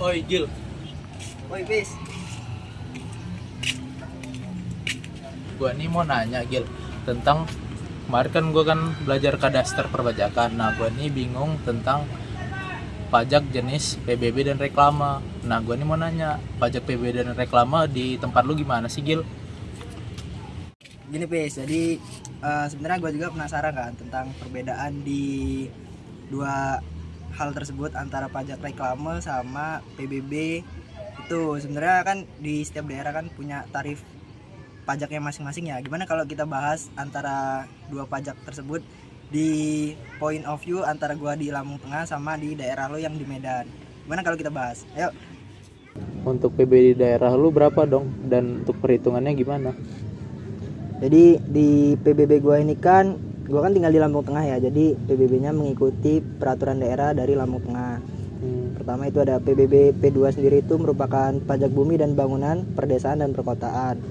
Oi Gil, Woi, Pis. gua nih mau nanya Gil tentang kemarin kan gua kan belajar kadaster perpajakan. Nah, gua nih bingung tentang pajak jenis PBB dan reklame. Nah, gua nih mau nanya, pajak PBB dan reklame di tempat lu gimana sih Gil? Gini, Pis. Jadi sebenarnya gue juga penasaran kan tentang perbedaan di dua hal tersebut antara pajak reklame sama PBB. Itu sebenarnya kan di setiap daerah kan punya tarif pajaknya masing-masing ya. Gimana kalau kita bahas antara dua pajak tersebut di point of view antara gua di Lampung Tengah sama di daerah lo yang di Medan. Gimana kalau kita bahas? Ayo. Untuk PBB di daerah lu berapa dong? Dan untuk perhitungannya gimana? Jadi di PBB gua ini kan gua kan tinggal di Lampung Tengah ya. Jadi PBB-nya mengikuti peraturan daerah dari Lampung Tengah. Pertama itu ada PBB P2 sendiri, itu merupakan pajak bumi dan bangunan perdesaan dan perkotaan.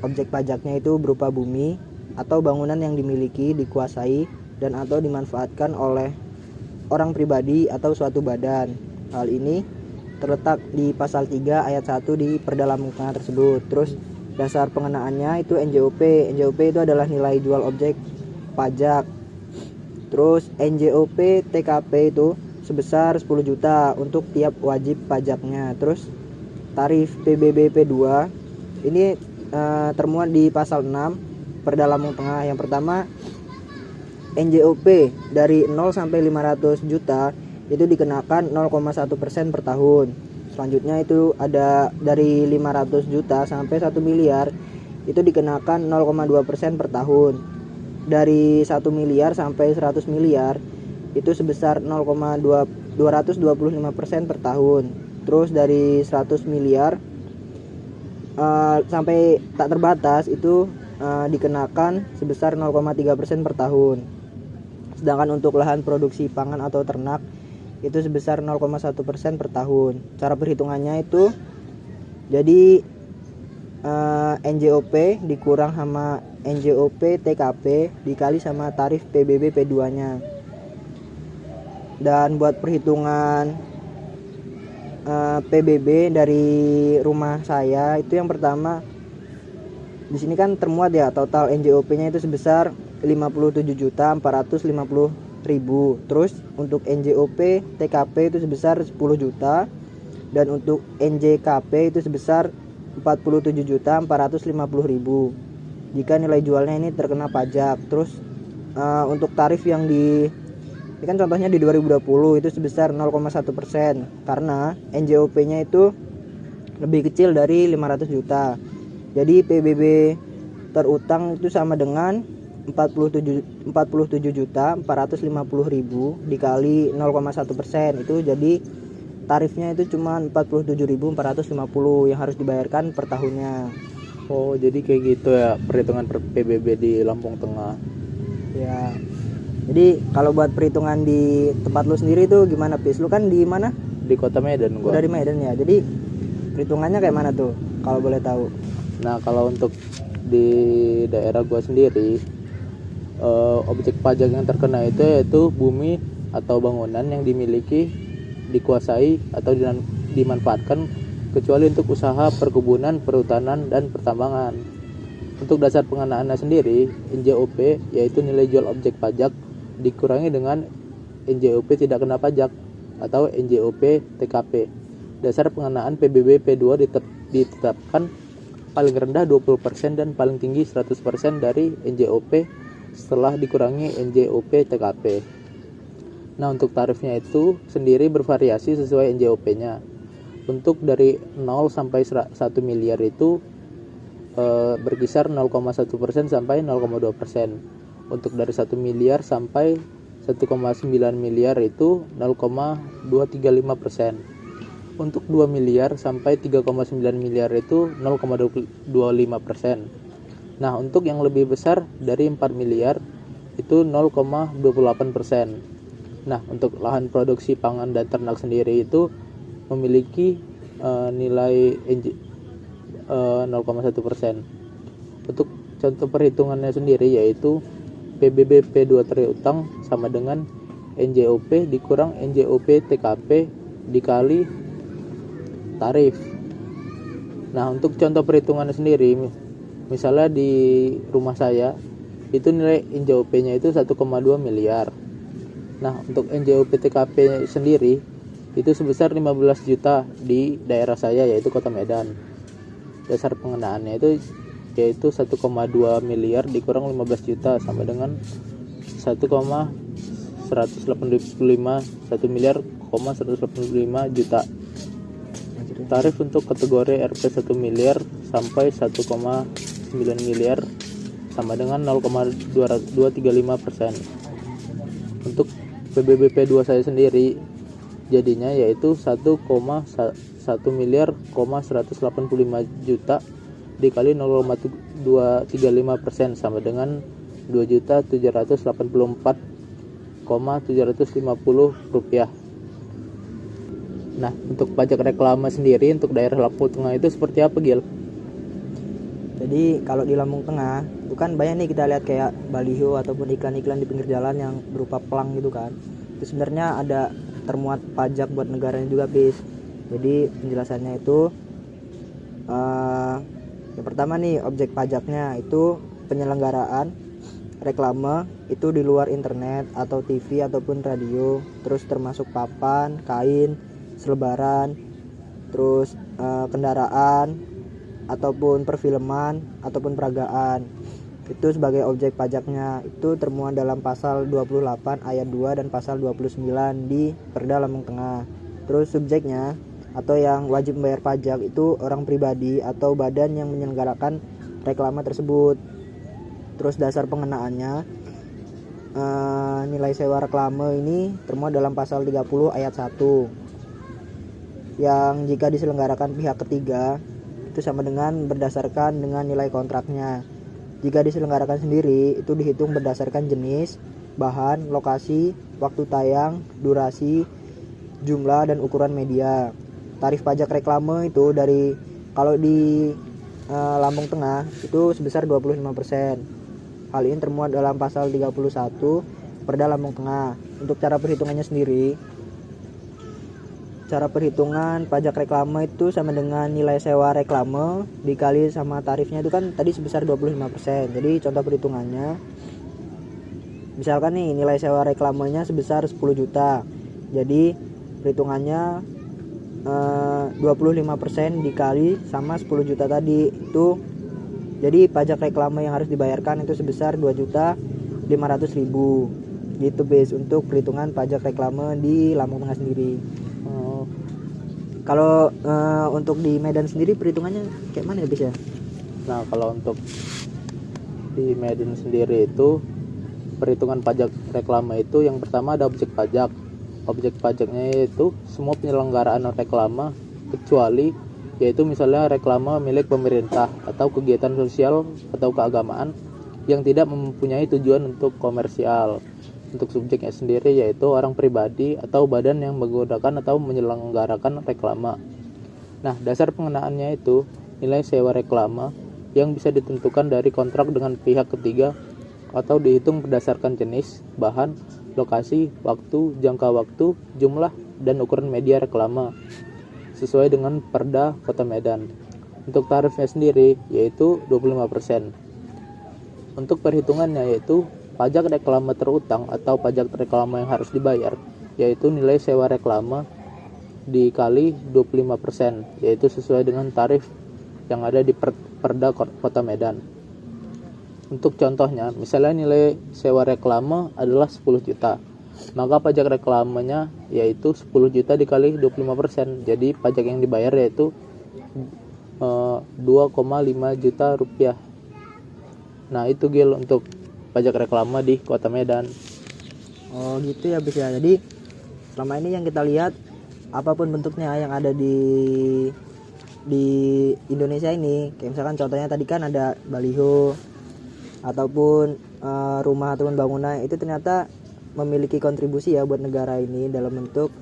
Objek pajaknya itu berupa bumi atau bangunan yang dimiliki, dikuasai dan atau dimanfaatkan oleh orang pribadi atau suatu badan. Hal ini terletak di pasal 3 ayat 1 di Perda Lampung Tengah tersebut. Terus dasar pengenaannya itu NJOP. NJOP itu adalah nilai jual objek pajak. Terus NJOP TKP itu sebesar 10 juta untuk tiap wajib pajaknya. Terus tarif PBB P2 ini termuat di pasal 6 Perda Lampung Tengah. Yang pertama, NJOP dari 0 sampai 500 juta itu dikenakan 0,1% per tahun. Selanjutnya itu ada dari 500 juta sampai 1 miliar itu dikenakan 0,2% per tahun. Dari 1 miliar sampai 100 miliar itu sebesar 0,225% per tahun. Terus dari 100 miliar sampai tak terbatas itu dikenakan sebesar 0,3% per tahun. Sedangkan untuk lahan produksi pangan atau ternak itu sebesar 0,1% per tahun. Cara perhitungannya itu jadi NJOP dikurang sama NJOP TKP dikali sama tarif PBB P2 nya. Dan buat perhitungan PBB dari rumah saya itu yang pertama di sini kan termuat ya total NJOP-nya itu sebesar 57.450.000. Terus untuk NJOP TKP itu sebesar 10 juta dan untuk NJKP itu sebesar 47.450.000 jika nilai jualnya ini terkena pajak. Terus untuk tarif yang ini kan contohnya di 2020 itu sebesar 0,1% karena NJOP-nya itu lebih kecil dari 500 juta. Jadi PBB terutang itu sama dengan 47.450.000 dikali 0,1%, itu jadi tarifnya itu cuma 47.450 yang harus dibayarkan per tahunnya. Oh, jadi kayak gitu ya perhitungan PBB di Lampung Tengah. Ya. Jadi kalau buat perhitungan di tempat lu sendiri tuh gimana, Pis? Lu kan di mana? Di Kota Medan gua. Udah di Medan ya. Jadi perhitungannya kayak mana tuh kalau boleh tahu? Nah, kalau untuk di daerah gua sendiri, objek pajak yang terkena itu yaitu bumi atau bangunan yang dimiliki, dikuasai atau dimanfaatkan kecuali untuk usaha perkebunan, perhutanan, dan pertambangan. Untuk dasar pengenaannya sendiri, NJOP yaitu nilai jual objek pajak dikurangi dengan NJOP tidak kena pajak atau NJOP TKP. Dasar pengenaan PBB P2 ditetapkan paling rendah 20% dan paling tinggi 100% dari NJOP setelah dikurangi NJOP TKP. Nah, untuk tarifnya itu sendiri bervariasi sesuai NJOP-nya. Untuk dari 0 sampai 1 miliar itu berkisar 0,1% sampai 0,2%. Untuk dari 1 miliar sampai 1,9 miliar itu 0,235%. Untuk 2 miliar sampai 3,9 miliar itu 0,25%. Nah, untuk yang lebih besar dari 4 miliar itu 0,28%. Nah, untuk lahan produksi pangan dan ternak sendiri itu memiliki nilai 0,1%. Untuk contoh perhitungannya sendiri yaitu PBB P2 terutang sama dengan NJOP dikurang NJOP TKP dikali tarif. Nah, untuk contoh perhitungannya sendiri, misalnya di rumah saya itu nilai NJOP-nya itu 1,2 miliar. Nah, untuk NJOP TKP sendiri itu sebesar 15 juta di daerah saya, yaitu Kota Medan. Dasar pengenaannya itu yaitu 1,2 miliar dikurang 15 juta sama dengan 1,185 juta. Tarif untuk kategori RP 1 miliar sampai 1,9 miliar sama dengan 0,235%. Untuk PBB P2 saya sendiri jadinya yaitu 1,1 miliar 185 juta dikali 0,235% sama dengan 2.784.750 rupiah. Nah, untuk pajak reklame sendiri untuk daerah Lampung Tengah itu seperti apa, Gil? Jadi kalau di Lampung Tengah itu kan banyak nih kita lihat kayak baliho ataupun iklan-iklan di pinggir jalan yang berupa pelang gitu kan. Itu sebenarnya ada termuat pajak buat negaranya juga, bis. Jadi penjelasannya itu yang pertama nih, objek pajaknya itu penyelenggaraan reklame itu di luar internet atau TV ataupun radio, terus termasuk papan, kain, selebaran, terus kendaraan ataupun perfilman ataupun peragaan. Itu sebagai objek pajaknya. Itu termuat dalam pasal 28 ayat 2 dan pasal 29 di Perda Lampung Tengah. Terus subjeknya atau yang wajib membayar pajak itu orang pribadi atau badan yang menyelenggarakan reklame tersebut. Terus dasar pengenaannya, nilai sewa reklame ini termuat dalam pasal 30 ayat 1 yang jika diselenggarakan pihak ketiga itu sama dengan berdasarkan dengan nilai kontraknya. Jika diselenggarakan sendiri itu dihitung berdasarkan jenis, bahan, lokasi, waktu tayang, durasi, jumlah dan ukuran media. Tarif pajak reklame itu dari kalau di Lampung Tengah itu sebesar 25%. Hal ini termuat dalam pasal 31 Perda Lampung Tengah. Untuk cara perhitungannya sendiri, cara perhitungan pajak reklame itu sama dengan nilai sewa reklame dikali sama tarifnya itu kan tadi sebesar 25%. Jadi contoh perhitungannya, misalkan nih nilai sewa reklamenya sebesar 10 juta. Jadi perhitungannya 25% dikali sama 10 juta tadi itu, jadi pajak reklame yang harus dibayarkan itu sebesar 2.500.000 gitu, base untuk perhitungan pajak reklame di Lampung Tengah sendiri. Kalau untuk di Medan sendiri perhitungannya kayak mana ya, bis ya? Nah, kalau untuk di Medan sendiri itu perhitungan pajak reklame itu yang pertama ada objek pajak. Objek pajaknya yaitu semua penyelenggaraan reklame kecuali yaitu misalnya reklame milik pemerintah atau kegiatan sosial atau keagamaan yang tidak mempunyai tujuan untuk komersial. Untuk subjeknya sendiri yaitu orang pribadi atau badan yang menggunakan atau menyelenggarakan reklame. Nah, dasar pengenaannya itu nilai sewa reklame yang bisa ditentukan dari kontrak dengan pihak ketiga atau dihitung berdasarkan jenis, bahan, lokasi, waktu, jangka waktu, jumlah, dan ukuran media reklame sesuai dengan Perda Kota Medan. Untuk tarifnya sendiri yaitu 25%. Untuk perhitungannya yaitu pajak reklame terutang atau pajak reklame yang harus dibayar yaitu nilai sewa reklame dikali 25%, yaitu sesuai dengan tarif yang ada di Perda Kota Medan. Untuk contohnya, misalnya nilai sewa reklame adalah 10 juta, maka pajak reklamenya yaitu 10 juta dikali 25%, jadi pajak yang dibayar yaitu 2,5 juta rupiah. Nah, itu Gil untuk pajak reklame di Kota Medan. Oh gitu ya, bisa. Jadi selama ini yang kita lihat apapun bentuknya yang ada di Indonesia ini, kayak misalkan contohnya tadi kan ada baliho ataupun rumah ataupun bangunan, itu ternyata memiliki kontribusi ya buat negara ini dalam bentuk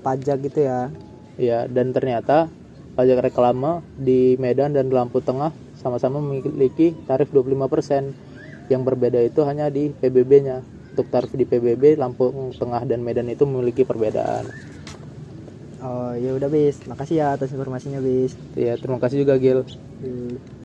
pajak gitu ya. Iya, dan ternyata pajak reklame di Medan dan Lampung Tengah sama-sama memiliki tarif 25%. Yang berbeda itu hanya di PBB-nya. Untuk tarif di PBB, Lampung Tengah dan Medan itu memiliki perbedaan. Oh ya udah bis, makasih ya atas informasinya bis. Ya terima kasih juga Gil. Yuk.